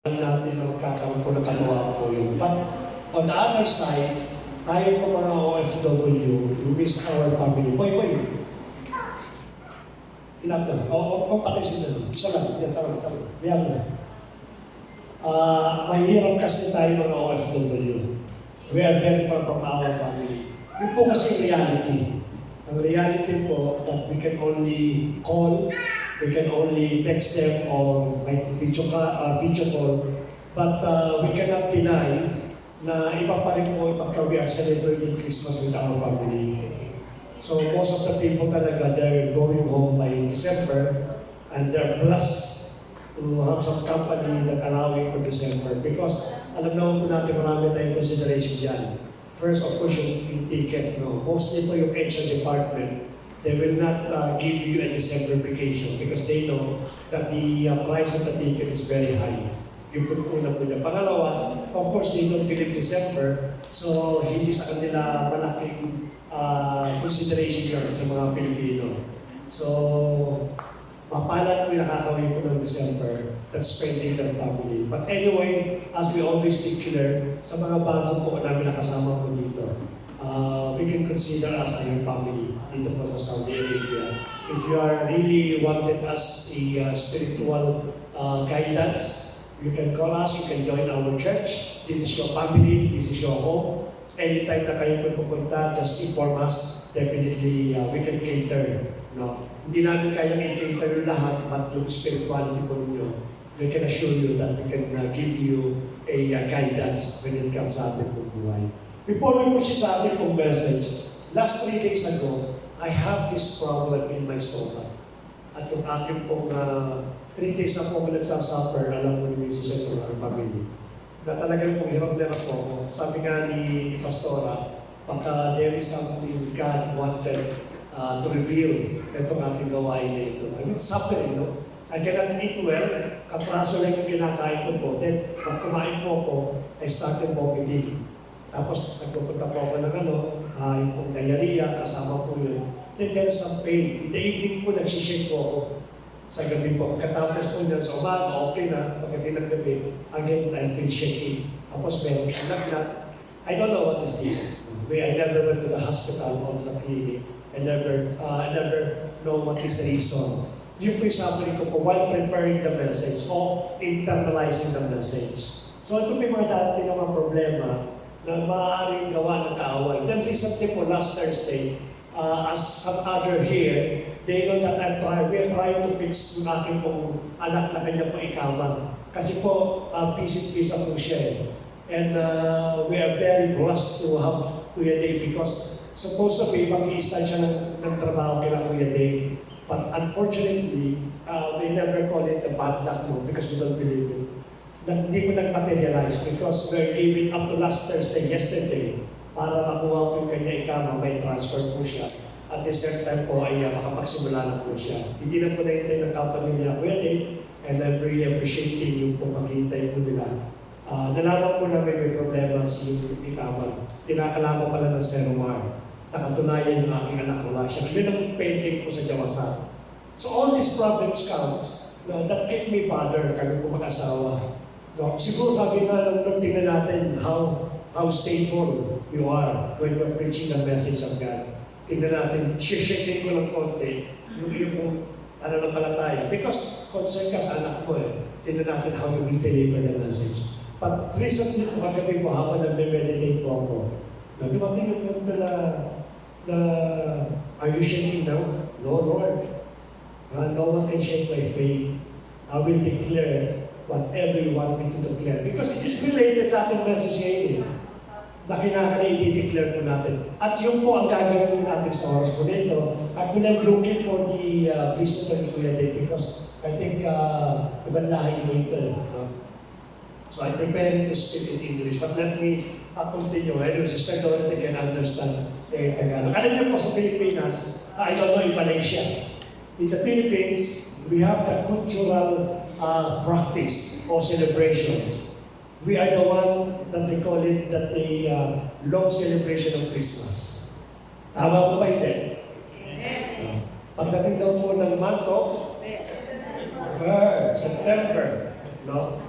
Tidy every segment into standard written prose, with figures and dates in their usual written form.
natin na magkakaroon po ng katuwa po yun. But on the other side, tayo po mga OFW, we miss our family. Boy. Ilang na? O patisin na. Isa lang. Yan, tama. Yan na. Mahirap kasi tayo mga OFW. We are very far from our family. Yun po kasi reality. Ang reality po that we can only call, we can only text them or make video call, but we cannot deny na iba pa rin po pagka we are celebrating Christmas with our family. So most of the people talaga, they're going home by December and they're blessed to have some company that allowing for December because alam naman po natin marami tayong consideration dyan. First, of course, yung ticket, no? Mostly po yung HR department, they will not give you a December vacation because they know that the price of the ticket is very high. Yung una po niya. Pangalawa, of course, they don't believe December, so hindi sa kanila malaking consideration yun sa mga Pilipino. So, mapalat po yung nakakawin po ng December that's spending their family. But anyway, as we always declare, sa mga bago po namin nakasama po dito, we can consider us your family dito po sa Saudi Arabia. If you are really wanted us a spiritual guidance, you can call us, you can join our church. This is your family, this is your home. Anytime na kayo pupunta, just inform us. Definitely, we can cater. No? Hindi namin kayang i-cater yung lahat, but yung spirituality po ninyo, we can assure you that we can give you a guidance when it comes sa ating buhay. Before we proceed sa ating pong message, last 3 days ago, I have this problem in my stomach. At yung aking pong 3 days na po ako nagsasuffer, alam mo ni Mrs. and our family, na talagang pong hirap na po ako. Sabi nga ni Pastora, pagka there is something God wanted to reveal itong ating gawain na ito. I mean, suffering, no? I cannot eat well, kapraso lang yung kinakain ko po. Then, pag kumain po ako, I started vomiting. Tapos, nagpupunta po ako ng yung pong diarrhea, kasama po yun. Then, there's some pain. In the evening po, nagsishake po ako. Sa gabi po. Pagkatapos po niya sa umaga, okay na. Pagdating ng gabi, again, I feel shaking. Tapos, meron ang lagnat. I don't know what is this. I never went to the hospital or the clinic. I never know what is the reason. Yung po yung summary ko po while preparing the message o internalizing the message. So ito may mga dati ng mga problema na maaaring gawa ng kaaway. Then recently po, last Thursday, as some other here, they know that we're trying to fix yung aking pong anak na kanya po ikama. Kasi po, pisit-pisa po siya. And we are very blessed to have Kuya Dave because supposed to be mag-i-start siya ng trabaho kila Kuya Dave. But unfortunately, we never call it a bad luck because we don't believe it. Hindi ko nag-materialize because we're giving up to last Thursday, yesterday, para makuha po yung kanya ikama, may transfer po siya. At the same time po ay makapagsimula na po siya. Hindi na po nahintay ng company nila Kuya Dave, and I'm really appreciating yung po paghihintay po nila. Nalaman po na may problema si ikama. Tinakalaman pala ng Seromar. Nakatunayan yung aking anak, wala siya. Yun ang painting ko sa Jawasan. So all these problems count. That make me bother kami po mag-asawa. No? Siguro sabi nga nung tingnan natin how stable you are when you're preaching the message of God. Tingnan natin, shaking ko ng konti, yung pananampalataya. Because concern ka sa anak mo Tingnan natin how you will deliver the message. But recently po kagabi po, habang nag-meditate po ako, dumating yung punto na are you shaking now? No, Lord. No one can shake my faith. I will declare whatever you want me to declare. Because it is related sa ating message ngayon. Na kinakala i-declare po natin. At yun po ang gagawin natin sa oras po dito. At when I'm looking for the business of Kuya Dave because I think ibang lahi mo ito. So I'm preparing to speak in English, but let me continue. Anyway, Sister Dorothy can understand Tagalog. Alam niyo po sa Pilipinas, I don't know in Malaysia. In the Philippines, we have the cultural practice or celebrations. We are the one that they call it that the long celebration of Christmas. Tama po ba hindi? Pagdating daw po ng month of September, no?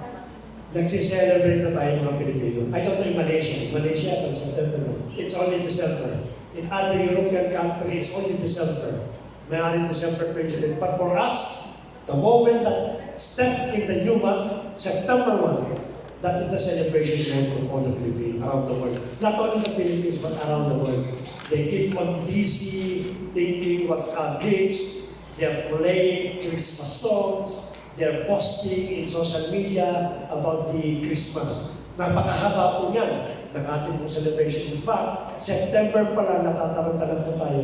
Nagsiselebrate na tayo mga Pilipino. I don't know in Malaysia. In Malaysia, from September, it's only December. In other European countries, it's only December. Mayroon December president. But for us, the moment that step in the new month, September 1, that is the celebration for all the Philippines around the world. Not only the Philippines, but around the world. They keep on busy thinking what gifts. They're playing Christmas songs. They're posting in social media about the Christmas. Napakahaba po yan ng ating pong celebration. In fact, September pa lang natatarantanan po tayo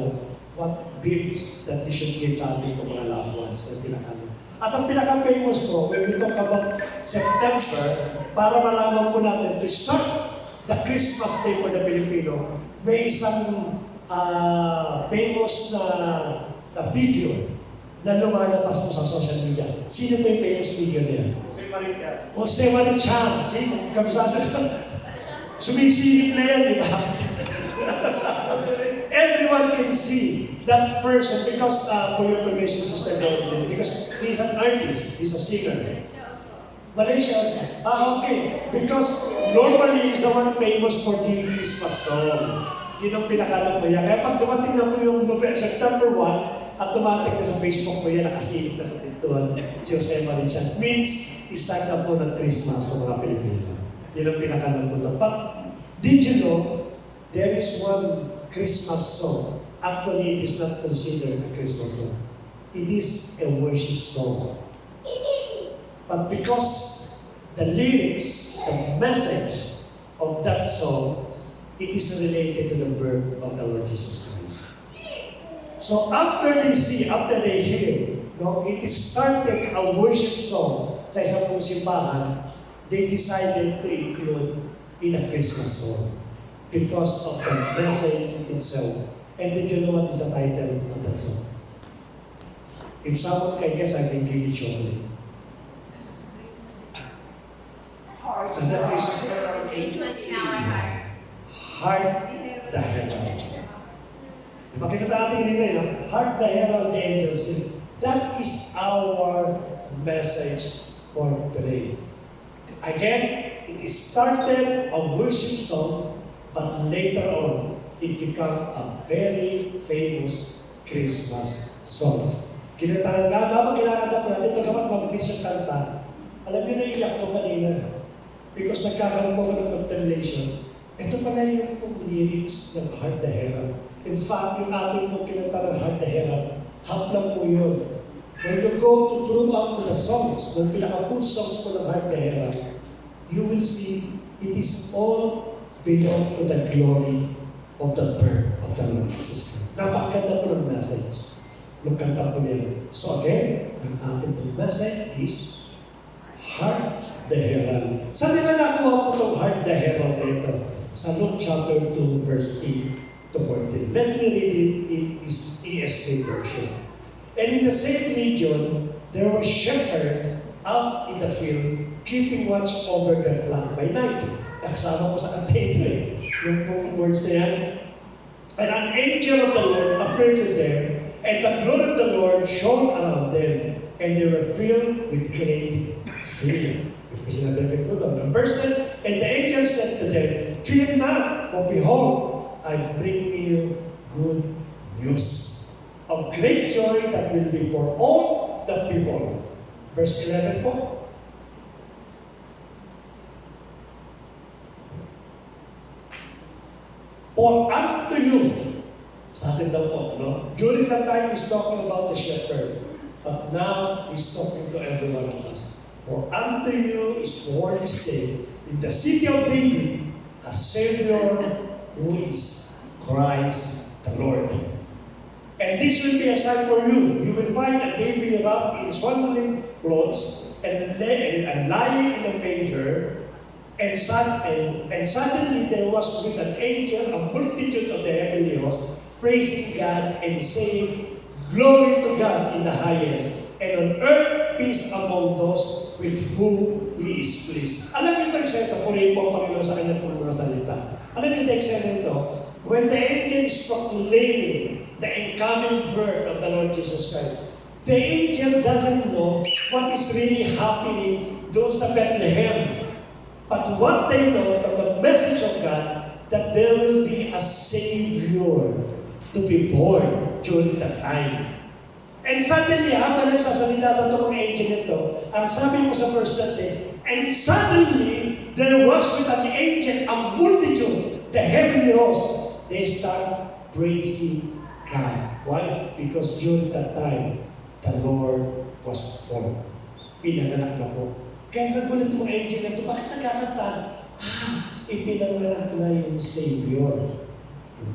what gifts that we should give sa ating mga loved ones. At ang pinaka-famous po, when we talk about September, para malaman po natin to start the Christmas Day for the Filipino, may isang famous na video na lumalabas po sa social media. Sino po yung famous video niya? Jose Marichan. Jose Marichan. Sino? Kabisado ka. Sumisilip na yan, di ba? Everyone can see that person because for your information system, because he's an artist, he's a singer. Malaysia also. Okay. Because normally he's the one famous for the Christmas song. Yun ang pinakalam ko yan. Kaya pag dumating na po yung September 1, automatic na sa Facebook ko yan, nakasilip na sa pintuan si Jose Marichan. Means, start na po ng Christmas sa mga Pilipino. Yun ang pinakalam ko. But, did you know, there is one Christmas song. Actually, it is not considered a Christmas song. It is a worship song. But because the lyrics, the message of that song, it is related to the birth of the Lord Jesus Christ. So after they hear, it is started a worship song sa isang pong simbahan, they decided to include in a Christmas song because of the message itself. And did you know what is the title of that song? If someone can guess, I can give you shortly. So that is Christmas in our hearts. Heart the Herald. Makikita natin yun, Heart the Herald, the angels. That is our message for today. Again, it started a worship song, but later on, it became a very famous Christmas song. Kinantahan nga, habang kinakanta po natin, pagkamat mag-bishop kanta, alam niyo na iyak ko kanina. Because nagkakaroon po ng contemplation. Ito pala yung lyrics ng Heart the Herald. In fact, yung ating po kinanta ng Heart the Herald, half lang po yun. When you go to throughout the songs, ng pinaka-full songs po ng Heart the Herald, you will see it is all belong to the glory of the birth of the Lord Jesus Christ. Napakaganda po ng message. Magkanta po niya. So again, ang ating po message is Heart the Herald. Saan nila nakuha po itong Heart the Herald dito? Sa Luke chapter 2, verse 8 to 14. Let me read it in ESV version. And in the same region, there was shepherd out in the field, keeping watch over the flock by night. Kasama ko sa kanta ito yung pong words na yan. And an angel of the Lord appeared to them, and the glory of the Lord shone around them, and they were filled with great fear. Verse 10, and the angel said to them, fear not, for behold, I bring you good news of great joy that will be for all the people. Verse 11 po. For unto you, sa atin daw po, no? During that time, he's talking about the shepherd. But now, he's talking to every one of us. For unto you is born this day in the city of David a Savior who is Christ the Lord. And this will be a sign for you. You will find a baby wrapped in swaddling clothes and lying in a manger. And suddenly there was with an angel a multitude of the heavenly host, praising God and saying, glory to God in the highest, and on earth peace among those with whom He is pleased. Alam niyo ito, eksena, purihin po ang Panginoon sa kanyang mga salita. Alam niyo ito, eksena ito, when the angel is proclaiming the incoming birth of the Lord Jesus Christ, the angel doesn't know what is really happening doon sa Bethlehem. But what they know from the message of God, that there will be a Savior to be born during that time. And suddenly, habang nagsasalita ito ng angel nito, ang sabi mo sa verse 13, and suddenly, there was with an angel a multitude, the heavenly host. They start praising God. Why? Because during that time, the Lord was born. Pinanganak na po. Kaya nagulat mo angel na ito, bakit nagkakanta? Ipinanganak na yung Savior.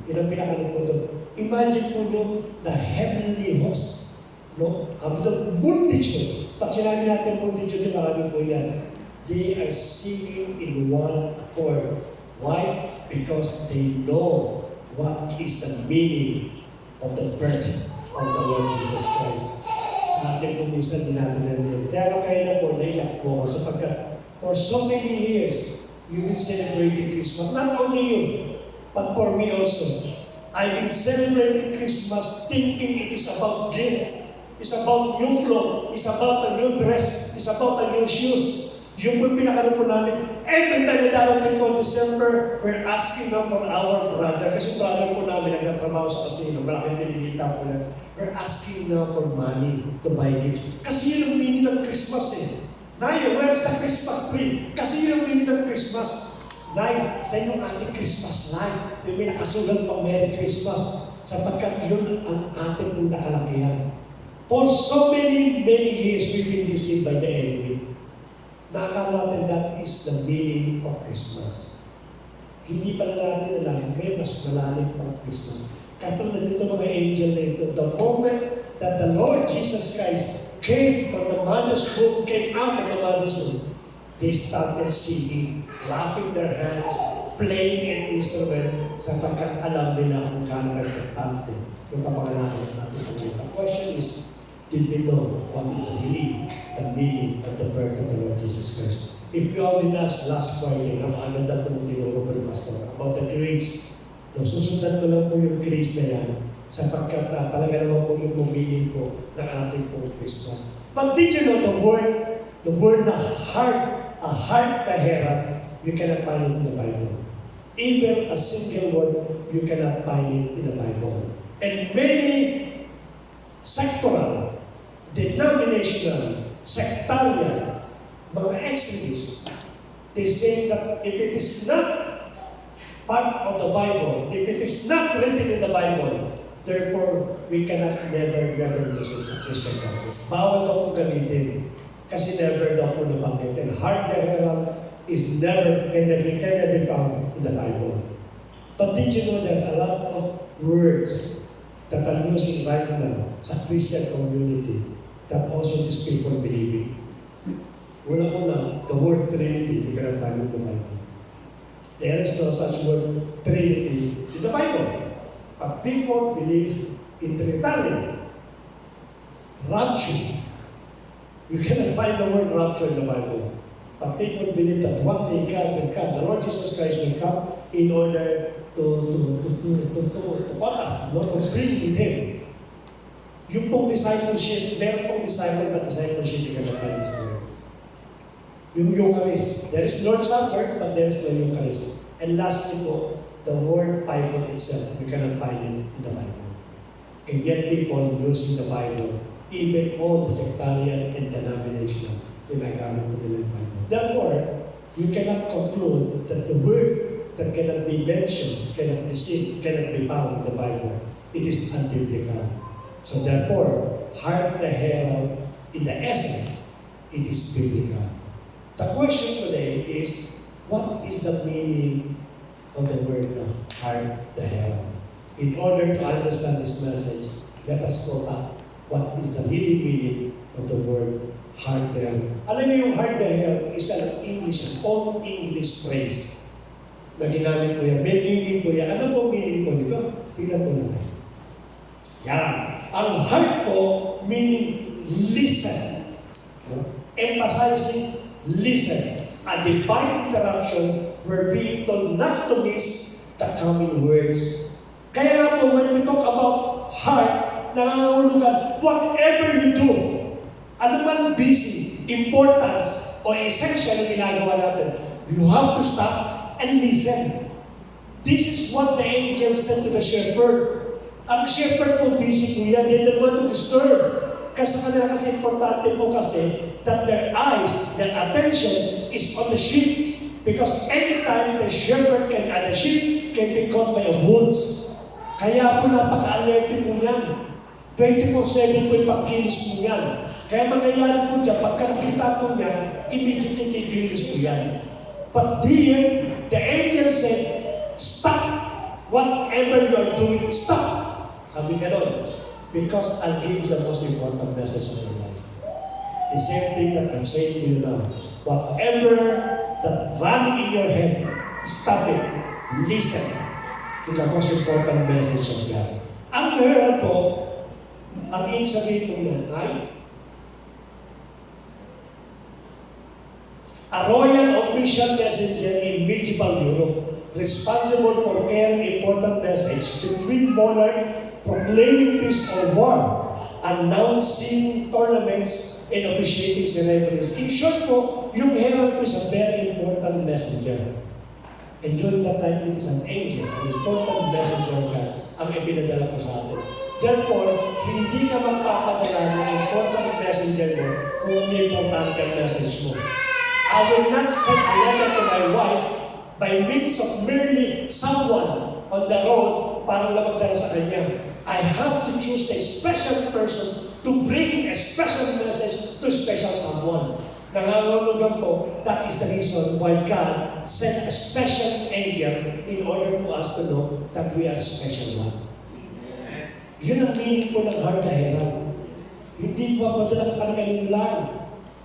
Yun ang pinakalit po doon. Imagine po nyo, the heavenly host. No? The multitude. Pag sinabi natin multitude, marami po yan. They are singing in one accord. Why? Because they know what is the meaning of the birth of the Lord Jesus Christ. Sa atin po minsan din natin natin. Pero kayo na po, naiyak po ako sapagkat for so many years, you will celebrate Christmas. Not only you, but for me also. I've been celebrating Christmas thinking it is about gift. It's about new clothes. It's about a new dress. It's about a new shoes. Yung po pinakano po namin. Every time na darating po December, we're asking now for our brother. Kasi brother po namin nagtatrabaho sa casino. Malaking pinilita po na. We're asking now for money to buy gifts. Kasi yun ang meaning ng Christmas eh. Nay, where's the Christmas tree? Kasi yun ang meaning ng Christmas. Nay, sa inyong ating Christmas light, yung may nakasulat pang Merry Christmas. Sapagkat yun ang ating pong nakalakihan. For so many years, we've been deceived by the enemy. Nakakala natin that is the meaning of Christmas. Hindi pala natin alam, may mas malalim pang Christmas. Katulad dito mga angel na ito, the moment that the Lord Jesus Christ came from the mother's womb, came out of the mother's womb, they started singing, clapping their hands, playing an instrument, sapagkat alam nila kung kano nagtatante yung kapangalanan natin. The question is, did we know what is really the meaning of the birth of the Lord Jesus Christ? If you all with us last Friday, nakakaganda po ng tinuro ko ni Pastor about the grace. No, susundan ko lang po yung grace na yan sapagkat talaga naman po yung meaning po ng ating pong Christmas. But did you know the word na heart, a heart kahera, you cannot find it in the Bible. Even a single word, you cannot find it in the Bible. And many sectoral, denominational, sectarian, mga extremists, they say that if it is not part of the Bible, if it is not written in the Bible, therefore, we cannot never use it sa Christian gospel. Bawal daw po gamitin. Kasi never daw po nabanggit. And heart herald is never, can never be found in the Bible. But did you know there's a lot of words that I'm using right now sa Christian community that also these people believe in? Una-una, the word Trinity, you cannot find in the Bible. There is no such word Trinity in the Bible. But people believe in Trinitarian. Rapture. You cannot find the word rapture in the Bible. But people believe that one day God will come, the Lord Jesus Christ will come in order to bring with Him. Yung pong discipleship, meron pong disciple na discipleship you cannot find this word. Yung Eucharist. There is Lord's Supper, but there is no Eucharist. And lastly po, the word Bible itself, you cannot find it in the Bible. And yet people using the Bible, even all the sectarian and denominational, ginagamit po nila yung Bible. Therefore, you cannot conclude that the word that cannot be mentioned, cannot be seen, cannot be found in the Bible. It is unbiblical. So therefore, heart the herald, in the essence, it is biblical. The question today is, what is the meaning of the word heart the herald? In order to understand this message, let us go back. What is the really meaning of the word heart the herald? Alam niyo yung heart the herald is an English, all English phrase na ginamit ko yan. May meaning ko yan. Ano po meaning ko nito? Tingnan po natin. Yan. Ang heart po, meaning listen. Emphasizing listen. A divine interaction, we're being told not to miss the coming words. Kaya nga po, when we talk about heart, nangangahulugan, whatever you do, ano man busy, importance, o essential na ginagawa natin, You have to stop and listen. This is what the angel said to the shepherd. Ang shepherd po, busy po yan. They don't want to disturb. Kasi sa kanila kasi importante po kasi that their eyes, their attention is on the sheep. Because anytime the shepherd and the sheep can be caught by wolves. Kaya po napaka-alert po yan. 24/7 po yung pagkilos po yan. Kaya mangyayari po dyan, pagka nakita po yan, immediately kikilos po yan. But here, the angel said, stop whatever you are doing, stop. Sabi ka doon, because I'll give you the most important message of your life. The same thing that I'm saying to you now. Whatever that running in your head, stop it. Listen to the most important message of God. Ang herald po, ang ibig sabihin po yan ay a royal official messenger in medieval Europe responsible for carrying important message between monarch, proclaiming peace or war, announcing tournaments, and officiating ceremonies. In short po, yung herald is a very important messenger. And during that time, it is an angel, an important messenger of God, ang ipinadala ko sa atin. Therefore, hindi ka magpapadala ng important messenger mo kung hindi importante ang message mo. I will not send a letter to my wife by means of merely someone on the road para lang magdala sa kanya. I have to choose a special person to bring a special message to a special someone. Nangangulugan po, that is the reason why God sent a special angel in order for us to know that we are special one. Yun ang meaning po ng heart herald. Hindi po padala ka ng lang.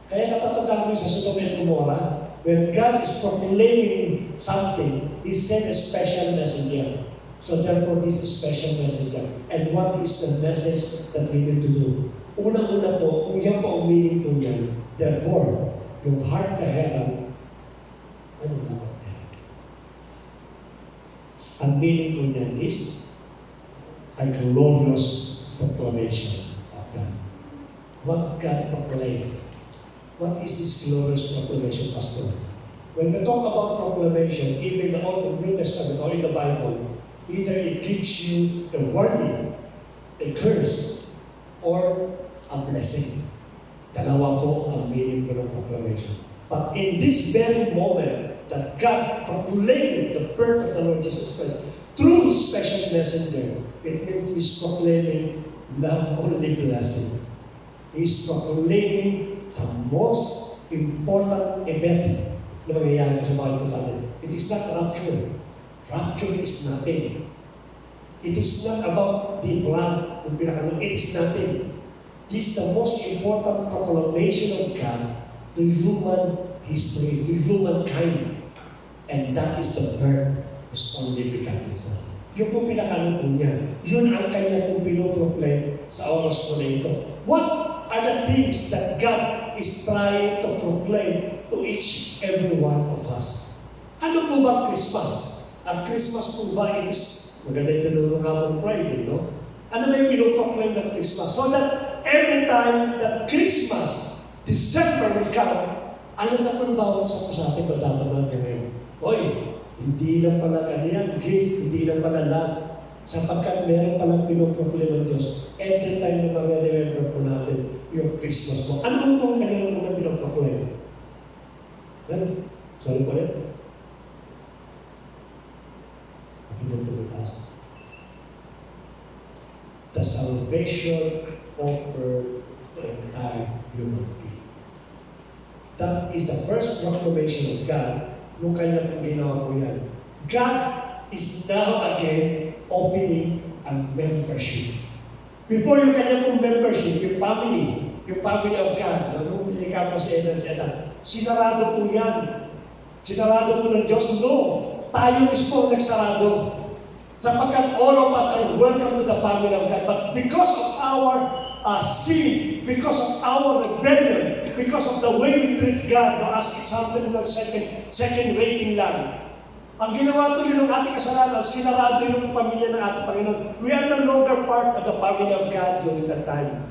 Kaya natatandaan mo sa Sodom and Gomorrah, when God is proclaiming something, He sent a special messenger. So therefore, this is special messenger. And what is the message that we need to do? Unang-una po, kung yan po ang meaning po yan, therefore, yung heart herald, ano na? Ang meaning po yan is a glorious proclamation of God. What God proclaimed. What is this glorious proclamation, Pastor? When we talk about proclamation, even in the Old and New Testament or in the Bible, either it gives you a warning, a curse, or a blessing. Dalawa po ang meaning po ng proclamation. But in this very moment that God proclaimed the birth of the Lord Jesus Christ through His special messenger, it means He's proclaiming not only blessing, He's proclaiming the most important event na mangyayari sa mga natin. It is not rapture. Rapture is nothing. It is not about the blood. It is nothing. This is the most important proclamation of God to human history, to humankind. And that is the birth of His only begotten Son. Yung po pinakano po niya. Yun ang kanya pong pinoproclaim sa oras po na ito. What are the things that God is trying to proclaim to each every one of us? Ano po ba Christmas? Ang Christmas po ba, it is, maganda yung tinulong nga mong Friday, no? Ano ba yung pinoproclaim ng Christmas? So that every time that Christmas, December will come, alam na po bawat sa atin ba dapat natin ngayon? Hoy, hindi lang pala ganyan, gift, hindi lang pala love. Sapagkat meron palang pinoproclaim ng Diyos, every time na mag-remember po natin yung Christmas mo. Ano po ang kanyang mga pinoproclaim? Sorry po rin. Hindi na tumitas. The salvation offered to entire human being. That is the first proclamation of God nung kanya pong ginawa po yan. God is now again opening a membership. Before yung kanya pong membership, yung family of God, nung nilikha po si Eden, sinarado po yan. Sinarado po ng Diyos. No, tayo mismo ang nagsarado. Sapagkat all of us are welcome to the family of God. But because of our sin, because of our rebellion, because of the way we treat God, no, as it's something like second rating lang. Ang ginawa po yun ng ating kasalanan, sinarado yung pamilya ng ating Panginoon. We are no longer part of the family of God during that time.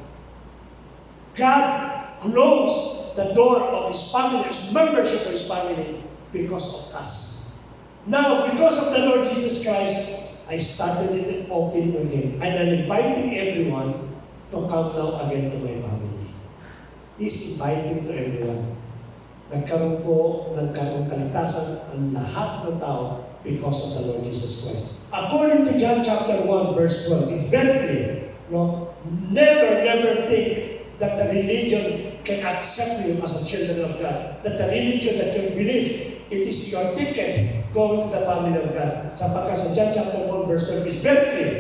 God closed the door of His family, His membership of His family. because of us. Now, because of the Lord Jesus Christ, I started it open again. And I'm inviting everyone to come now again to my family. He's inviting to everyone. Nagkaroon kaligtasan ang lahat ng tao because of the Lord Jesus Christ. According to John chapter 1, verse 12, it's very clear. No? Never think that the religion can accept you as a children of God. That the religion that you believe, it is your ticket going to the family of God. Sapagkat sa John chapter 1 verse 12 is very clear.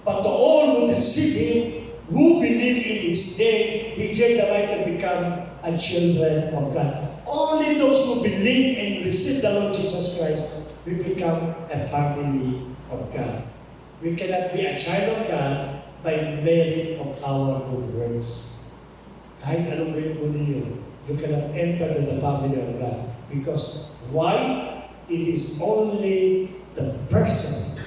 But to all who receive Him, who believe in His name, He gave the right to become a children of God. Only those who believe and receive the Lord Jesus Christ will become a family of God. We cannot be a child of God by merit of our good works. Kahit anong gawin mo ninyo, you cannot enter to the family of God. Because why? It is only the person,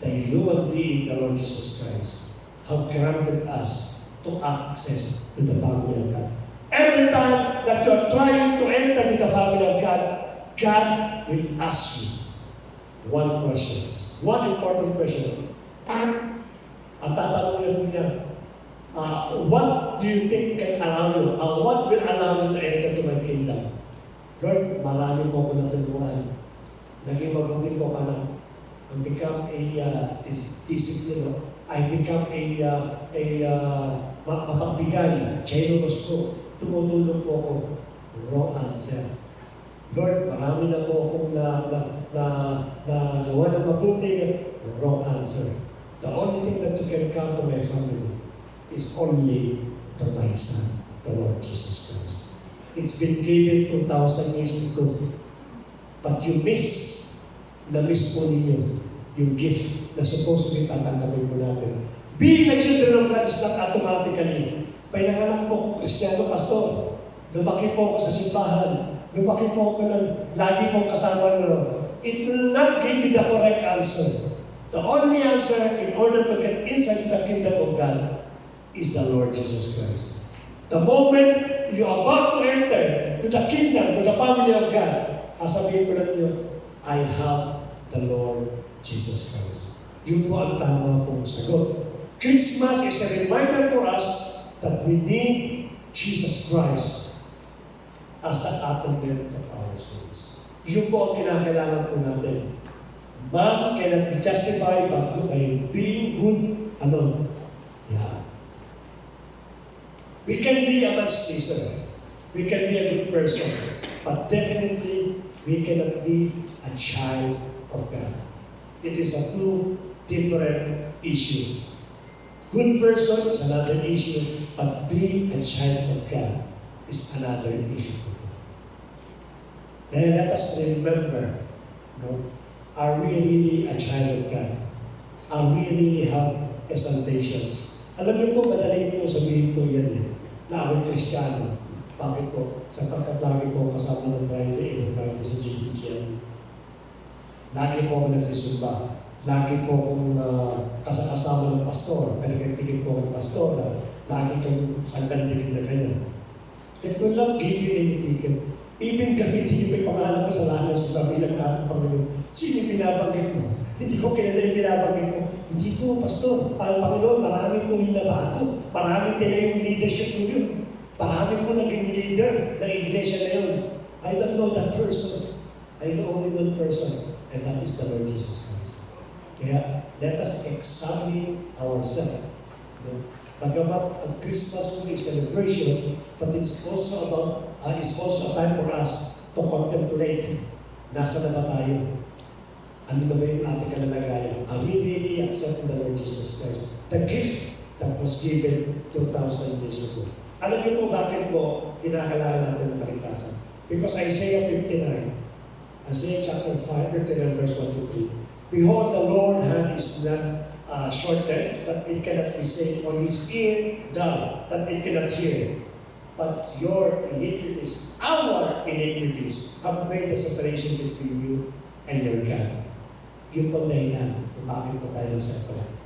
the human being, the Lord Jesus Christ, have granted us to access to the family of God. Every time that you are trying to enter to the family of God, God will ask you one question. One important question. Ang tatanungin niya, what do you think can allow you? What will allow you to enter to my kingdom? Lord, marami po ako natulungan. Naging mabuti po anak. I become a discipline. I become a mapagbigay. Generous po. Tumutulong po ako. Wrong answer. Lord, marami na po akong nagawa ng mabuti. Wrong answer. The only thing that you can come to my family is only to my Son, the Lord Jesus Christ. It's been given 2,000 years ago. But you miss po ninyo yung gift na supposed to be tatanggapin po natin. Being a children of God is not automatically. Pinanganak po ako Kristiyano, Pastor. Lumaki po ako sa simbahan. Lumaki po ako ng lagi pong kasama nyo. It will not give you the correct answer. The only answer in order to get inside the kingdom of God is the Lord Jesus Christ. The moment you are about to enter to the kingdom, to the family of God, sasabihin ko lang nyo, I have the Lord Jesus Christ. Yun po ang tama pong sagot. Christmas is a reminder for us that we need Jesus Christ as the atonement of our sins. Yun po ang kinakailangan po natin. Man cannot be justified by being good alone. Yeah. We can be a man's pleaser. We can be a good person. But definitely, we cannot be a child of God. It is a two different issue. Good person is another issue, but being a child of God is another issue. Then let us remember, are we really a child of God? Are we really have exaltations? Alam niyo po, madali po sabihin po yan na ako'y Kristiyano. Bakit po? Sapagkat lagi po kasama ng Friday sa GBGN. Lagi po ako nagsisimba. Lagi po akong kasama ng pastor. Pinagtigil po ng pastor na lagi kang sanggandigin na ganyan. It will not give you any ticket. Even gamitin yung may pangalan ko sa lahat sa sabi ng ating Panginoon. Sino pinabanggit mo? Hindi ko kilala yung pinabanggit mo. Hindi po, pastor. Ang Panginoon, marami po yung nabago. Marami din yung leadership mo yun. Marami po naging leader ng iglesia na yun. I don't know that person. I know only one person. And that is the Lord Jesus Christ. Kaya, let us examine ourselves. Bagamat ang Christmas is celebration, but it's also a time for us to contemplate. Nasa na ba tayo? Ano na ba yung ating kalalagayan? Are we really accepting the Lord Jesus Christ? The gift that was given 2,000 years ago. Alam niyo po bakit po kinakailangan natin ng kaligtasan? Because Isaiah 59, Isaiah chapter 5, 59 verse 1 to 3. Behold, the Lord's hand is not shortened, that it cannot be saved, or His ear dull, that it cannot hear. But your iniquities, our iniquities, have made a separation between you and your God. Yun po dahilan kung bakit po tayo separate.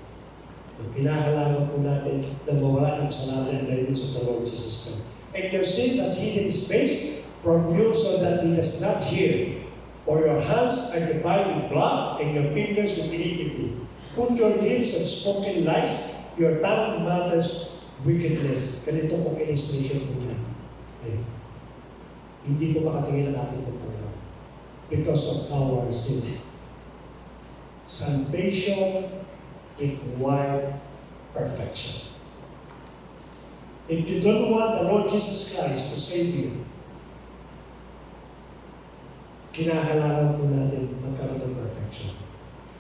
Kinakailangan po natin na mawala ng kasalanan dahil sa Lord Jesus Christ. And your sins has hidden His face from you so that He does not hear. For your hands are defiled with blood, and your fingers with iniquity. Put your lips on spoken lies, your tongue mutters wickedness. Ganito pong illustration po niya. Okay. Hindi po makatingin ang ating Panginoon because of our sin. Salvation requires perfection. If you don't want the Lord Jesus Christ to save you, kinakailangan po natin magkaroon ng perfection.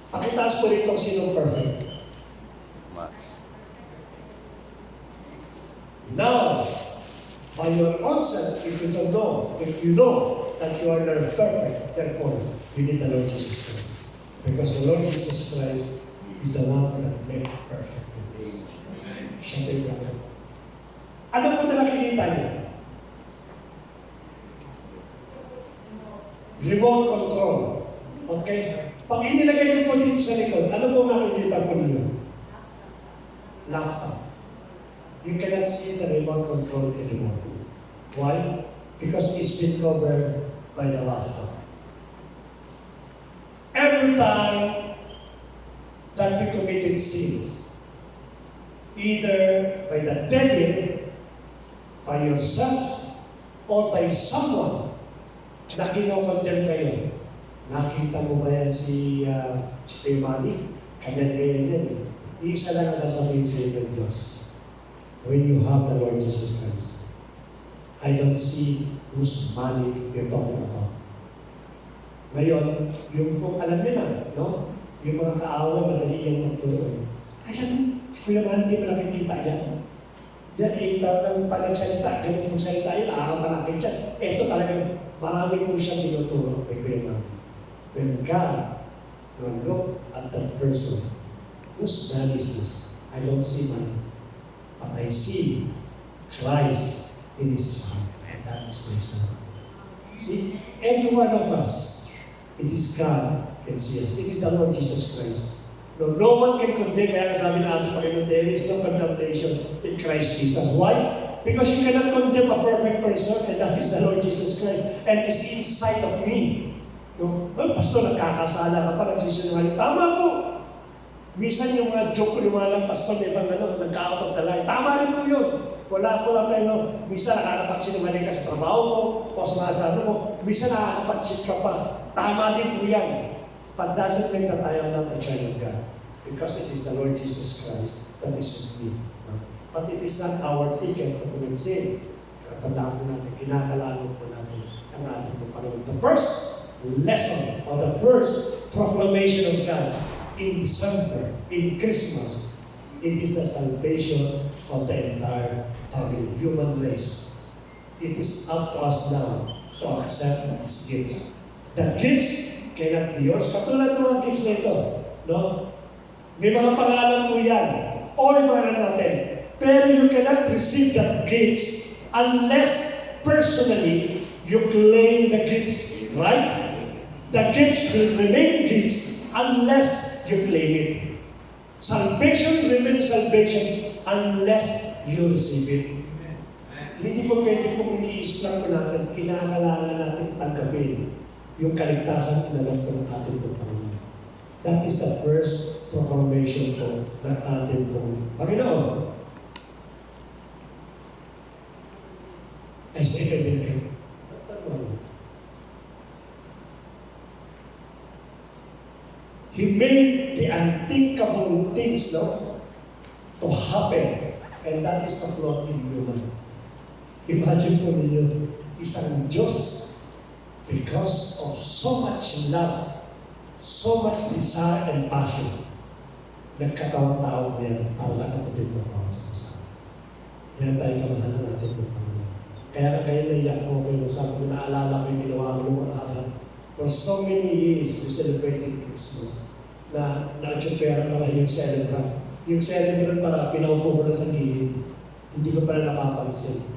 Pakitaas po rito sinong perfect. Now, by your own self, if you don't know, if you know that you are not perfect, therefore, you need the Lord Jesus Christ. Because the Lord Jesus Christ is the one that makes perfect. Siya po yung perfect. Ano po na nakikita niyo? Remote control. Okay? Pag inilagay niyo po dito sa likod, ano po makikita po niyo? Laptop. You cannot see the remote control anymore. Why? Because it's been covered by the laptop. Every time that we committed sins, either by the devil, by yourself, or by someone na kinokondem kayo. Nakita mo ba yan si Manny? Ganyan yan. Isa lang ang sasabihin sa inyo ng Diyos. When you have the Lord Jesus Christ, I don't see whose money you're talking about. Ngayon, yung kung alam niyo na, no? Yung mga kaaway, madali yung magtuloy. Ayan, Kuya Man, hindi mo nakikita yan. Yan, ng pagsalita, ganit mong salita yun, nakakapanakit siya. Ito talagang marami po siyang tinuturo kay Kuya Man. When God will look at that person, whose man is this? I don't see money, but I see Christ in his heart, and that is my son. See, every one of us, it is God can see us. It is the Lord Jesus Christ. No one can condemn. Kaya sabi na ating Panginoon, there is no condemnation in Christ Jesus. Why? Because you cannot condemn a perfect person, and that is the Lord Jesus Christ. And it's inside of me. No? Well, Pastor, nagkakasala ka pa, nagsisinungaling. Tama po. Minsan yung mga joke ko yung mga lang, Pastor, may ibang nagka-out of the line. Tama rin po yun. Wala po lang tayo, no? Minsan nakakapagsinungaling ka sa trabaho mo, o sa mga asano mo. Minsan nakakapag-cheat ka pa. Tama din po yan. But doesn't mean that I am not a child of God. Because it is the Lord Jesus Christ that is with me. But it is not our ticket to commit sin. Tandaan po natin, kinakalaman po natin ang ating Panginoon. The first lesson or the first proclamation of God in December, in Christmas, it is the salvation of the entire family, human race. It is up to us now to accept these gifts. The gifts cannot be yours. Katulad ng mga gifts nito, no? May mga pangalan po yan. All pangalan natin. Pero you cannot receive the gifts unless personally you claim the gifts. Right? The gifts will remain gifts unless you claim it. Salvation remains salvation unless you receive it. Hindi po pwede pong iniisip lang po natin, kinakailangan natin tanggapin yung kaligtasan na alam po ng ating Panginoon. That is the first proclamation po ng ating Panginoon. I say it. He made the unthinkable things, no, to happen, and that is the plot in human. Imagine po ninyo, isang Diyos, because of so much love, so much desire and passion, nagkatawang-tawang yan para lang kapatid mo tawag sa kasama. Yan tayo kamahalan natin po. Kaya kayo naiyak mo kayo, sabi ko naalala ko yung ginawa mo ng araw. For so many years, we celebrated Christmas na na-atsyupera pala yung celebrant. Yung celebrant pala, pinaupo mo na sa gilid. Hindi ko pala napapansin.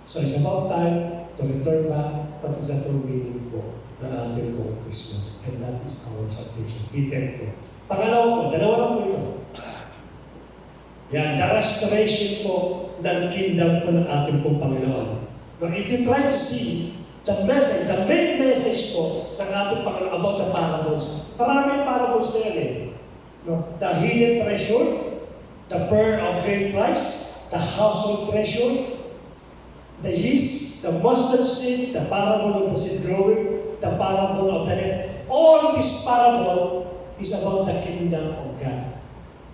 So it's about time to return back what is the true meaning po ng ating po Christmas. And that is our salvation. Be thankful. Pangalawa po, dalawa lang po ito. Yan, the restoration po ng kingdom po ng ating pong Panginoon. Now, if you try to see the message, the main message ating Panginoon about the parables. Maraming parables na yan eh. No? The hidden treasure, the pearl of great price, the household treasure, the yeast, the mustard seed, the parable of the seed growing, the parable of the net. All this parable is about the kingdom of God.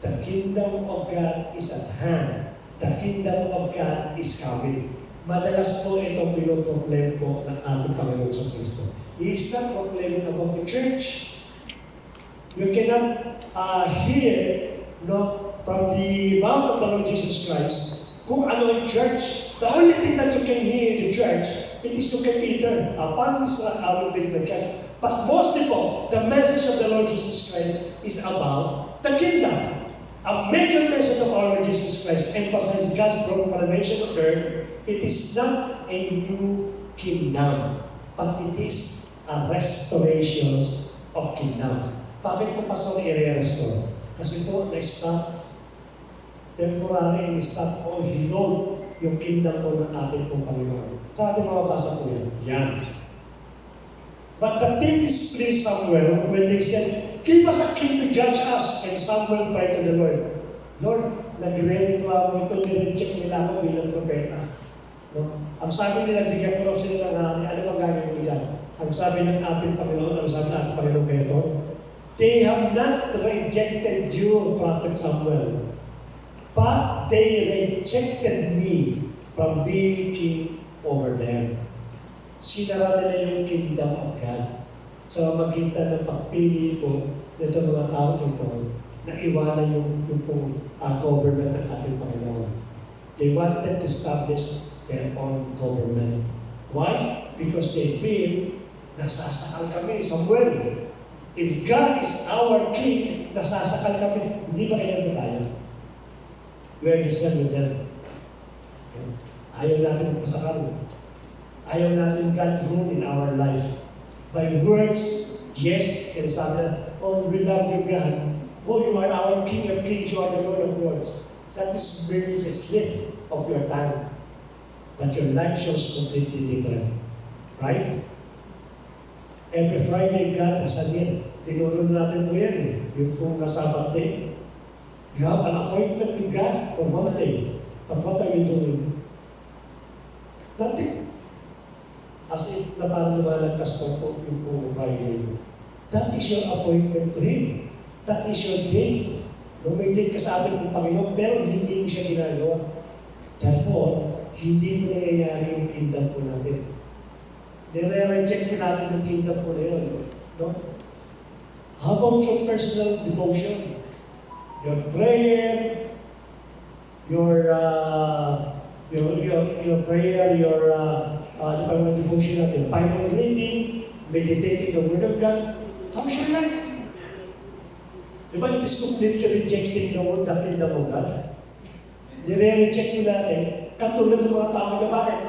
The kingdom of God is at hand. The kingdom of God is coming. Madalas po itong pinoproblem po ng ating Panginoon sa Kristo. He is not proclaiming about the church. You cannot hear from the mouth of the Lord Jesus Christ kung ano yung church. The only thing that you can hear in the church, it is to get Peter. Upon this rock I will build my church. But mostly po, the message of the Lord Jesus Christ is about the kingdom. A major message of our Lord Jesus Christ emphasizes God's proclamation of earth. It is not a new kingdom, but it is a restoration of kingdom. Bakit po Pastor i-restore? Kasi po, na-stop, temporary in-stop o hinod yung kingdom po ng ating pong Panginoon. Sa ating mababasa po yan. Yan. But the thing displeased Samuel when they said, "Give us a king to judge us." And Samuel cried to the Lord, "Lord, nagre-reklamo ito, nireject nila ako bilang propeta." No? Ang sabi nila, bigyan ko sila ng hari, ano bang gagawin ko dyan? Ang sabi ng ating Panginoon, ang sabi ng ating Panginoon Petro, "They have not rejected you, Prophet Samuel, but they rejected me from being king over them." Sinara nila yung kingdom of God. Sa magitan ng pagpili po nito mga tao ito na iwanan yung government ng ating Panginoon. They wanted to establish their own government. Why? Because they feel nasasakal kami, Samuel. If God is our king, nasasakal kami, hindi ba kailan tayo? We are just with them. Ayaw natin pasakal. Ayaw natin God rule in our life. By words, yes, and sabi na, "Oh, we love you, God. Oh, you are our King of Kings, you are the Lord of Lords." That is merely the slip of your tongue. But your life shows completely different. Right? Every Friday, God has a need. Tinuro natin po yan eh. Yung kung Sabbath day. You have an appointment with God for one day. But what are you doing? Nothing. As if na parang lumalagpas na po yung pong Friday. That is your appointment to Him. That is your date. Nung may date ka sa atin ng Panginoon, pero hindi mo siya ginagawa. Therefore, hindi mo nangyayari yung kingdom po natin. Nire-reject natin yung kingdom po na yun. No? How about your personal devotion? Your prayer, your prayer, your devotion natin, Bible reading, meditating the Word of God. How's your life? Diba it is completely rejecting the kingdom of God? Nire-reject nyo natin, katulad ng mga tao na bakit?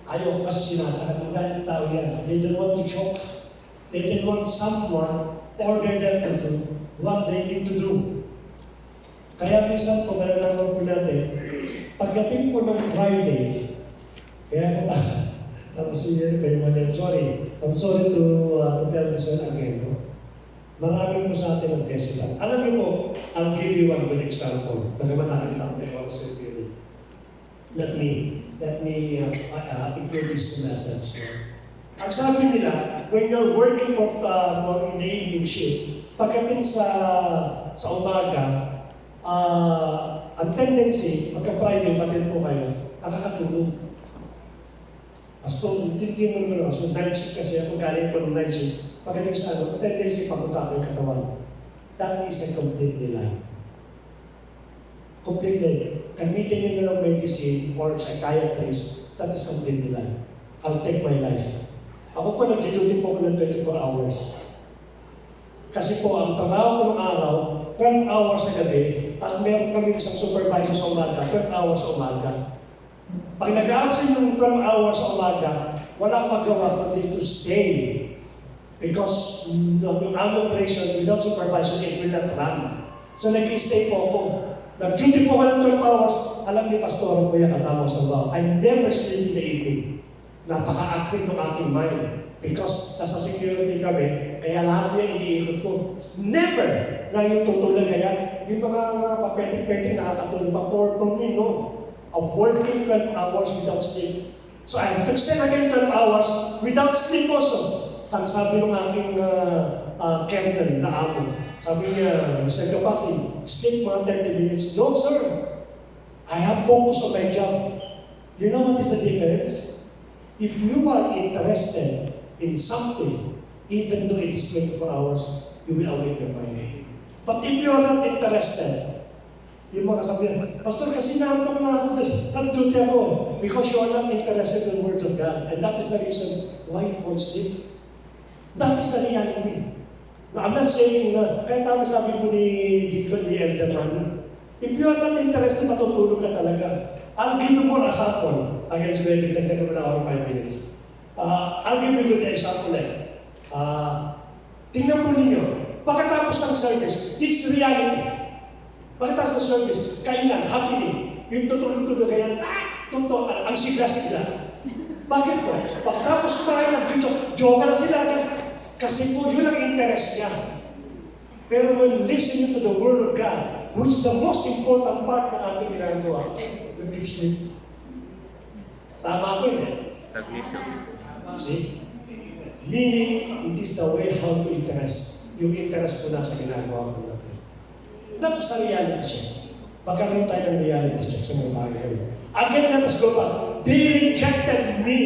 Ayaw kasi sinasakat ng tao yan. They don't want to shock. They don't want someone order them to do what they need to do. Kaya minsan po, nalalaman po natin, pagdating po ng Friday, kaya tapos yun kayo I'm sorry to tell this one again. No? Maraming po sa atin ang festival. Alam niyo po, I'll give you one good example. Bagaman natin lang may also theory. Let me include this message. No? Ang sabi nila, when you're working in the evening shift, pagdating sa umaga, ang tendency, pagka-Friday, patin po kayo, nakakatulog. So, tingin mo naman ako. So, night shift kasi ako galing po ng night shift. Pagdating sa ang tendency, papunta ko yung katawan. That is a complete lie. Completely. Gamitin nyo lang medicine or psychiatrist, that is completely lie. I'll take my life. Ako po, nag-duty po ko ng 24 hours. Kasi po, ang trabaho ko ng araw, 12 hours sa gabi, at meron kami isang supervisor sa umaga, 12 hours sa umaga. Pag nag-absent yung 12 hours sa umaga, walang magawa kundi to stay. Because yung operation without supervision, it will not run. So nag-stay po ako. Nag-duty po ko ng 12 hours. Alam ni Pastor ko yan kasama sa baho. I never sleep in the evening. Napaka-active ng aking mind. Because nasa security kami, kaya lahat niya iniikot ko. Never na yung tutulog kaya, yung mga papetik-petik nakakatulog pa for me, no? Of working 12 hours without sleep. So I have to extend again 12 hours without sleep also. Ang sabi ng aking kernel na amo, sabi niya, Mr. Kapasi, sleep mga 30 minutes. No, sir. I have focus on my job. You know what is the difference? If you are interested in something, even though it is 24 hours, you will awake your mind. But if you are not interested, yung mga sabihin, Pastor, kasi naantok na ako, nag-duty ako, because you are not interested in the Word of God. And that is the reason why you won't sleep. That is the reality. Now, I'm not saying na, kaya tama sabi ko ni Deacon, ni Elderman, if you are not interested, matutulog ka talaga. I'll give you more example. Again, so maybe dagdagan ko na ako 5 minutes. I'll give you good example tingnan po ninyo, pagkatapos ng service, this reality. Pagkatapos ng service, kainan, happening, yung tutulog-tulog kaya, totoo, ang sigla-sigla. Bakit po? Pagkatapos kumain ng joke na sila, kasi po yun ang interest niya. Pero when listening to the Word of God, which is the most important part ng ating ginagawa, when you sleep. Tama ko yun. Stagnation. See? Meaning, it is the way how to interest. Yung interest ko na sa ginagawa ko natin. Dapat sa reality check. Pagkaroon tayo ng reality check sa mga bagay. Again, let us go back. They rejected me.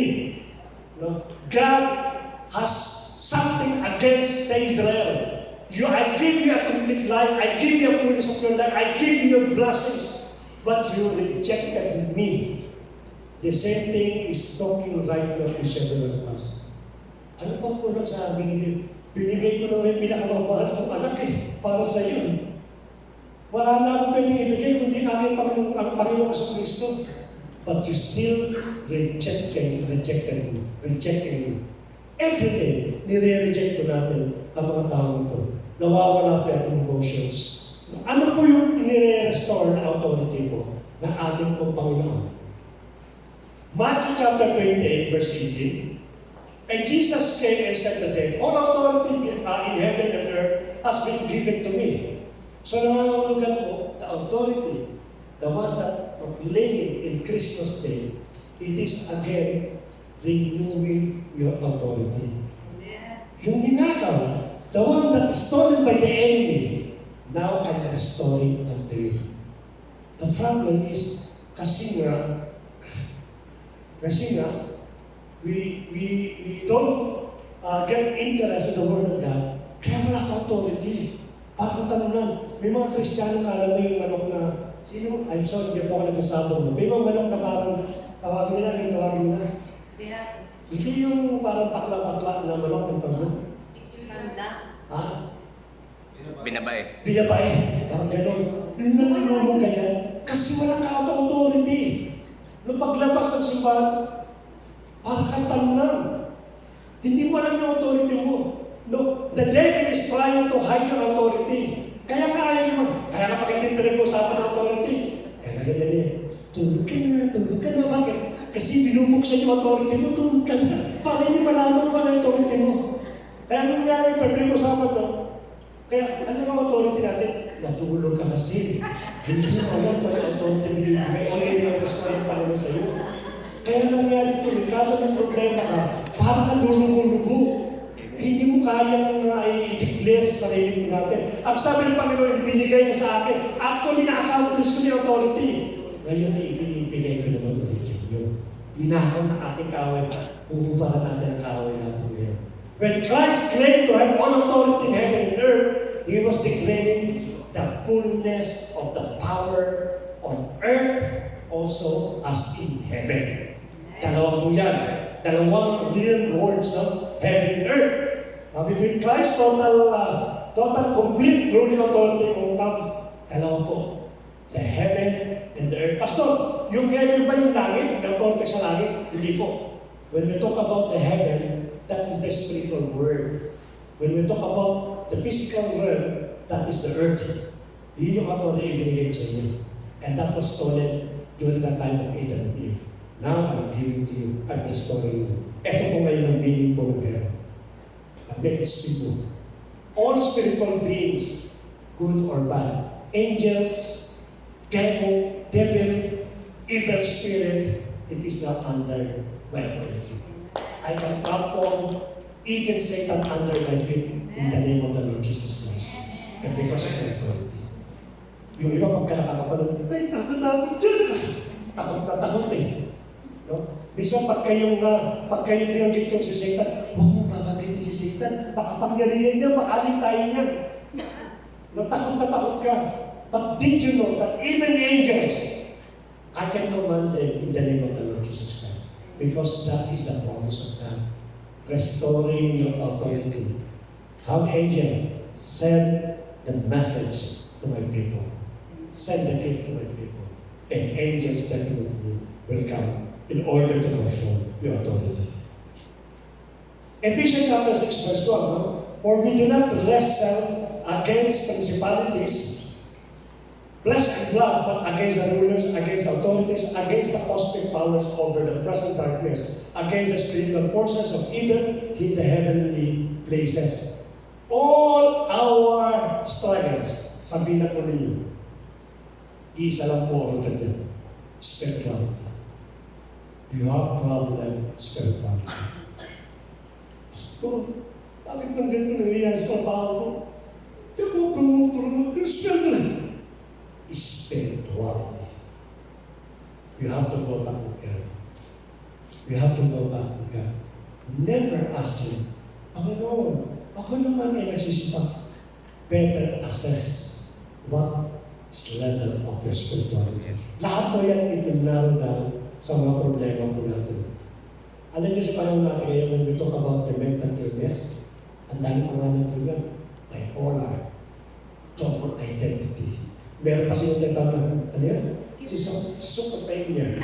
No? God has something against the Israel. I give you a complete life. I give you a fullness of your life. I give you your blessings. But you rejected me. The same thing is talking right now to several of us. Ano pang puno sa amin? Binigay ko naman yung pinakamamahal kong anak para sa iyo. Wala na akong pwedeng ibigay kundi aking ang Panginoon sa Kristo. But you still rejecting me. Every day, nire-reject ko natin ang mga tao ito. Nawawala pa yung emotions. Ano po yung nire-restore na authority po ng ating pong Panginoon? Matthew chapter 28, verse 18. And Jesus came and said to them, all authority in heaven and earth has been given to me. So nangangulugan po, the authority, the one that proclaiming in Christmas Day, it is again renewing your authority. Yung ninakaw, the one that is stolen by the enemy, now I am restoring unto you. The problem is, kasi nga, we don't get interest in the Word of God, kaya wala ka authority. Parang tanong may mga Kristiyano na alam mo yung manok na, I'm sorry, hindi po ako nagkasabong na. May mga manok na parang, tawagin nila. Hindi yung parang pakla-pakla na manok ng pagod. Ha? Binabae. Parang gano'n. Nilulong kaya, kasi wala ka authority. Nung paglabas ng simbahan, parang katanang. Hindi mo alam yung authority mo. No, the devil is trying to hide your authority. Kaya kaya mo. Kaya kapag hindi pinag-usapan ng authority, kaya ganyan tulog ka na. Bakit? Kasi binubuksan yung authority mo, tulog ka na. Para hindi malaman ko na yung authority mo. Kaya nangyari, pag pinag-usapan to, kaya ano ang authority natin? Natulog ka kasi. Hindi mo alam kung yung authority binibigay o yung restaurant pa naman sa'yo. Kaya nangyari ito, kada ng problema ka, parang nalulugo-lugo. Hindi mo kayang i-declare sa sarili natin. Ang sabi ng Panginoon, binigay niya sa akin. Actually, na-accomplish ko yung authority. Ngayon, ibinibigay ko naman ulit sa inyo. Ninakaw na ating kaaway. Uhubaran natin ang kaaway natin ngayon. When Christ claimed to have all authority in heaven and earth, He was declaring the fullness of the power on earth also as in heaven. Dalawang po yan. Dalawang real words of heaven and earth. With Christ, total complete ruling authority kung comes, dalawa po. The heaven and the earth. Pastor, yung heaven ba yung langit? May authority sa langit? Hindi po. When we talk about the heaven, that is the spiritual world. When we talk about the physical world, that is the earth. Yun yung authority ibinigay ko sa inyo. And that was stolen during the time of Adam and Eve. Now I'm giving to you, I'm restoring you. Ito po ngayon ang meaning po ng heaven. And let it speak po. All spiritual beings, good or bad, angels, devil, evil spirit, it is not under my authority. I can trample even Satan under my feet in the name of the Lord Jesus Christ. And because of my authority. Yung iba pagka nakakapanood, ay, takot dyan. Takot na takot eh. No? Minsan pagka yung binanggit yung si Satan, huwag mo babagin si Satan, baka pangyarihan niya, baka tayo niya. No, takot na takot ka. But did you know that even angels, I can command them in the name of the Lord Jesus Christ. Because that is the promise of God. Restoring your authority. Some angel send the message to my people. Send the gift to my people. And angels definitely will come in order to perform your authority. Ephesians chapter 6 verse 1, no? For we do not wrestle against principalities, flesh and blood, but against the rulers, against the authorities, against the cosmic powers over the present darkness, against the spiritual forces of evil in the heavenly places. All our struggles, sabihin na po ninyo, isa lang po ang kanya, spirituality. You have problem spirituality. So, bakit nang ganito nangyayari sa trabaho ko? Di ko promote, spirituality. Spirituality. You have to go back to God. You have to go back to God. Never ask Him, Panginoon, ako naman ay nagsisipa. Better assess what is level of your spirituality. Lahat po yan itinaro na sa mga problema po natin. Alam niyo sa panahon natin ngayon, when we talk about the mental illness, ang dami pangalan po yan. Bipolar, double identity. Meron pa silang tinatawag na, ano yan? Schizophrenia.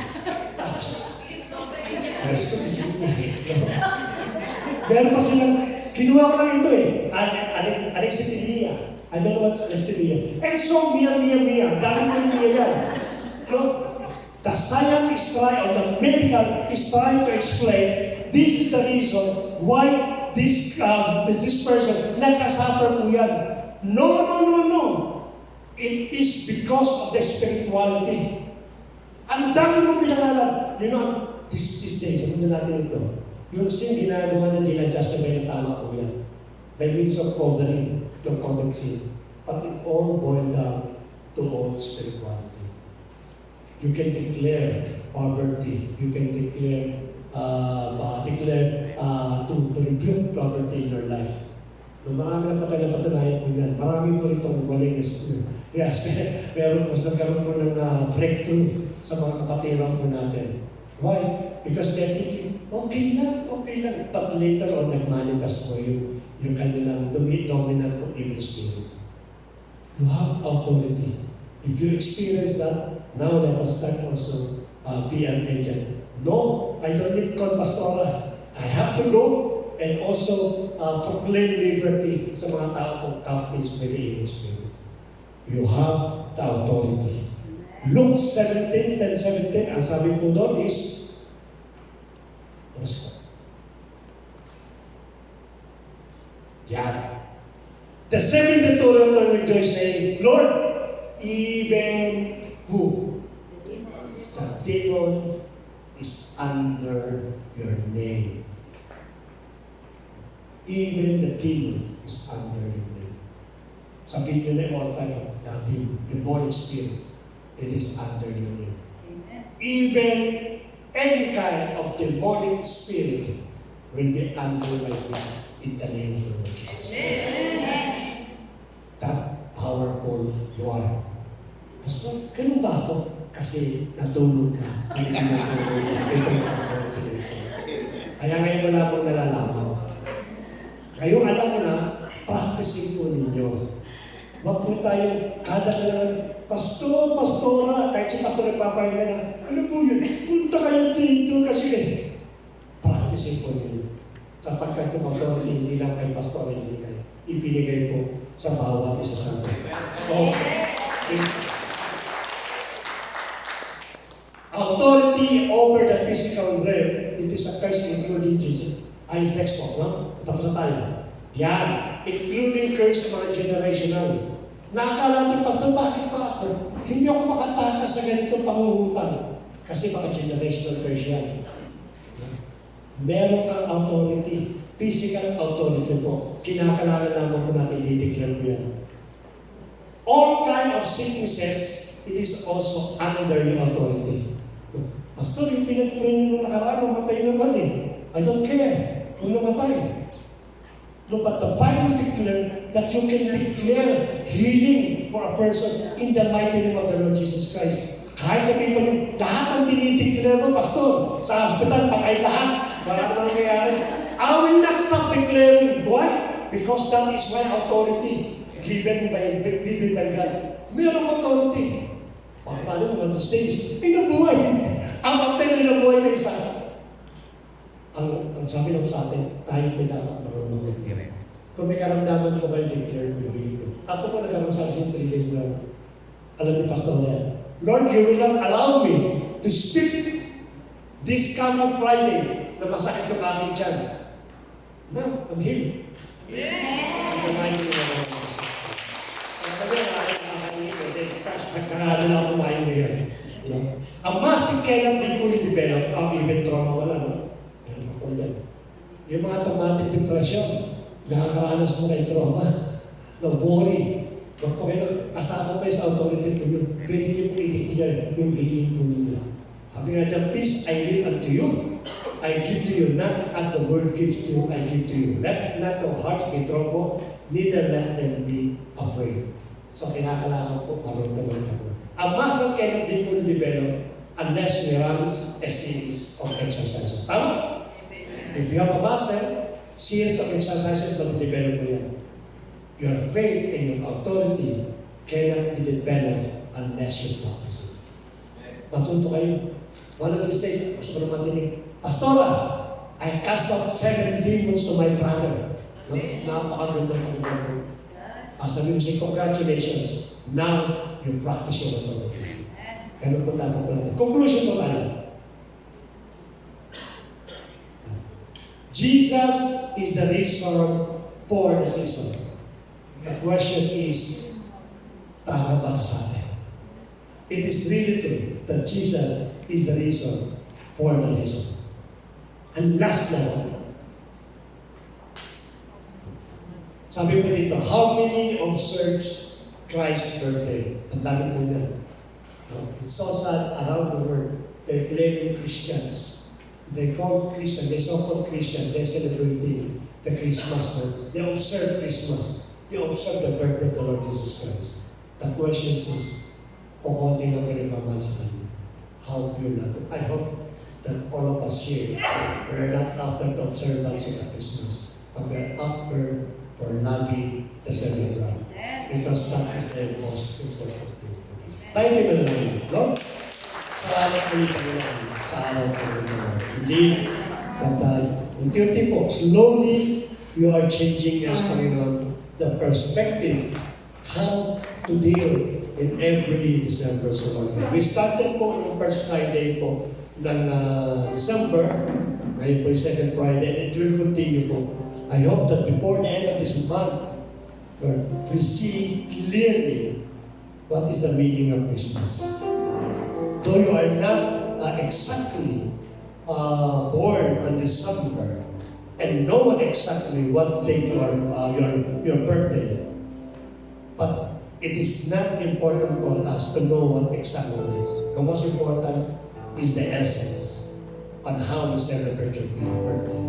Meron pa silang, kinuha ko lang ito eh, alexithymia. I don't know what's alexithymia. And so, Mia. Dami mo yung Mia yan. No? The science is trying, or the medical is trying to explain, this is the reason why this person nagsasuffer po yan. No. It is because of the spirituality. Ang dami mong pinangalan. You know, this day, sabihin na natin ito. Yung sin ginagawa na gina-justify na tama po yan. By means of covering yung common sin. But it all boils down to all spirituality. You can declare poverty. You can declare to rebuke poverty in your life. No, marami na napatunayan po yan. Marami po itong willingness po. Yes, meron po nagkaroon po ng breakthrough sa mga kapatiran po natin. Why? Because they're thinking, okay lang. But later on, nag-manifest po yung kanilang dominant po evil spirit. You have authority. If you experience that, now let us start also be an agent. No, I don't need call pastora. I have to go and also proclaim liberty sa mga tao kong captives by the evil spirit. You have the authority. Luke 17:10-17, ang sabi po doon is, yeah. The 72 will rejoice saying, Lord, even who? The demon is under your name. Even the demon is under your name. Sabihin nyo na immortal, the demonic spirit, it is under your name. Even any kind of demonic spirit will be under my name in the name of the Lord Jesus Christ. That powerful you are. Pastor, ganun ba ako? Kasi natulog ka. Hindi ka natulog. Kaya ngayon wala pong nalalaman. Ngayong alam mo na, practicing po ninyo. Huwag po tayo, kada kailangan, pastora, kahit si pastor nagpapahinga na, ano po yun? Punta kayo dito kasi practicing po ninyo. Sapagkat yung authority, hindi lang kay pastor, hindi kayo. Ibinigay po sa bawat isa sa atin. Authority over the physical realm, it is a curse including Jesus. Ay, next po, no? Tapos na tayo. Yan. Including curse sa mga generational. Nakakala natin, Pastor, bakit pa ako? Hindi ako makatakas sa ganitong pangungutang. Kasi mga generational curse yan. Meron kang authority. Physical authority po. Kinakailangan lamang po natin i-declare po yan. All kind of sicknesses, it is also under your authority. Pastor, yung pinag-pray nyo nakaraan, mamatay naman eh. I don't care kung namatay. No, but the Bible declares that you can declare healing for a person in the mighty name of the Lord Jesus Christ. Kahit sabihin pa nyo, lahat ang dinideclare mo, Pastor, sa hospital, patay lahat. Marami na nangyayari. I will not stop declaring. Why? Because that is my authority given by God. Mayroong authority. Paano mo on the stage? Ay, nabuhay. Ang patay na nabuhay na isa. Ang sabi lang sa atin, tayo may dapat marunong. Kung may karamdaman ko kayo, declare ko. Ako po nagkaroon sa 3 days na alam ni Pastor yan. Lord, you will not allow me to speak this coming Friday na masakit yung aking tiyan. No, I'm healed. Kumain ko na lang. Kaya na ako kumain mo yan. Ang masing kailan din ko develop, ang even trauma wala. Yung mga traumatic depression, nakakaranas mo kayo trauma, na-worry. Kasama pa sa authority ko yun. Pwede niyo po itiktiyan yung healing po nila. Sabi nga dyan, peace I leave unto you. I give to you, not as the world gives to you, I give to you. Let not your hearts be troubled, neither let them be afraid. So kinakailangan po marunong ko. Ang muscle cannot be fully developed unless we run a series of exercises. Tama? If you have a muscle, series of exercises will develop mo yan. Your faith and your authority cannot be developed unless you practice it. Matuto kayo. One of these days, gusto mo naman dinig, Pastora, I cast out 7 demons to my brother. Napakaganda ng pagkakas. Sabi mo siya, congratulations. Now, you practice your authority. Ganun po tama po natin. Conclusion po tayo. Jesus is the reason for the season. The question is, tama ba sa atin? It is really true that Jesus is the reason for the reason. And last na, sabi po dito, how many observe Christ's birthday? Ang dami po yan. It's so sad around the world. They're claiming Christians. They call Christian, they so-called Christian, they're celebrating the Christmas. They observe Christmas. They observe the birthday of the Lord Jesus Christ. The question is, kukunti lang pinagmamahal sa kanya. How pure love. I hope that all of us here, we're not after the observance of the Christmas, but we're after for loving the celebrant. Because that is the most important thing. Tayo din na lang, no? Sa araw ko yung Panginoon. Sa araw ko yung Panginoon. Hindi, but unti-unti po, slowly, you are changing as Panginoon the perspective how to deal in every December. So, we started po yung first Friday po ng December, ngayon po yung second Friday, and it will continue po. I hope that before the end of this month, we see clearly what is the meaning of Christmas. Though you are not exactly born on December and know exactly what date your birthday, but it is not important for us to know what exactly. The most important is the essence on how we celebrate your birthday.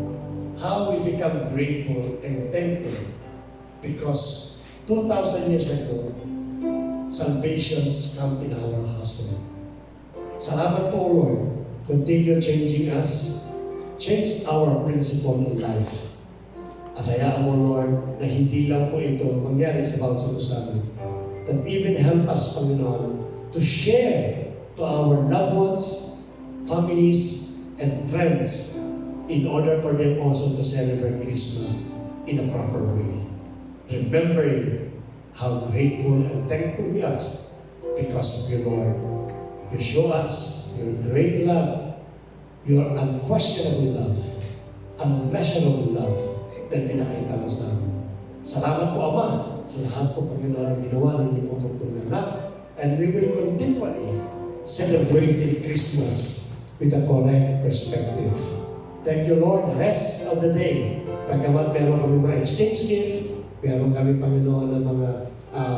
How we become grateful and thankful because 2,000 years ago, salvations come in our household. Salamat po, Lord. Continue changing us. Change our principle in life. At hayaan mo, Lord, na hindi lang po ito mangyari sa bawat sa amin. That even help us, Panginoon, to share to our loved ones, families, and friends in order for them also to celebrate Christmas in a proper way. Remembering how grateful and thankful we are because of you, Lord. You show us your great love your unquestionable love, unmeasurable love na pinakita mo sa amin. Salamat po, Ama, sa lahat po, Panginoon, ang ginawa ng inyong pagtutulong anak. And we will continually celebrate Christmas with a correct perspective. Thank you, Lord, the rest of the day. Pagkamat meron kami mga exchange gift, meron kami, Panginoon, ng mga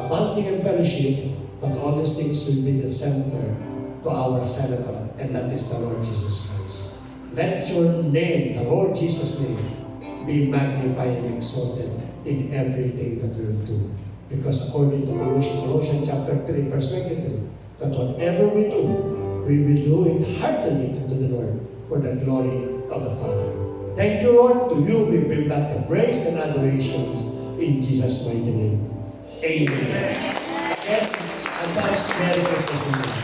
bonding and fellowship, but all these things will be the center to our Senator, and that is the Lord Jesus Christ. Let your name, the Lord Jesus' name, be magnified and exalted in everything that we will do. Because according to Colossians chapter 3, verse 22, that whatever we do, we will do it heartily unto the Lord for the glory of the Father. Thank you, Lord. To you we bring back the praise and adorations in Jesus' mighty name. Amen. Again, advance Merry Christmas to you.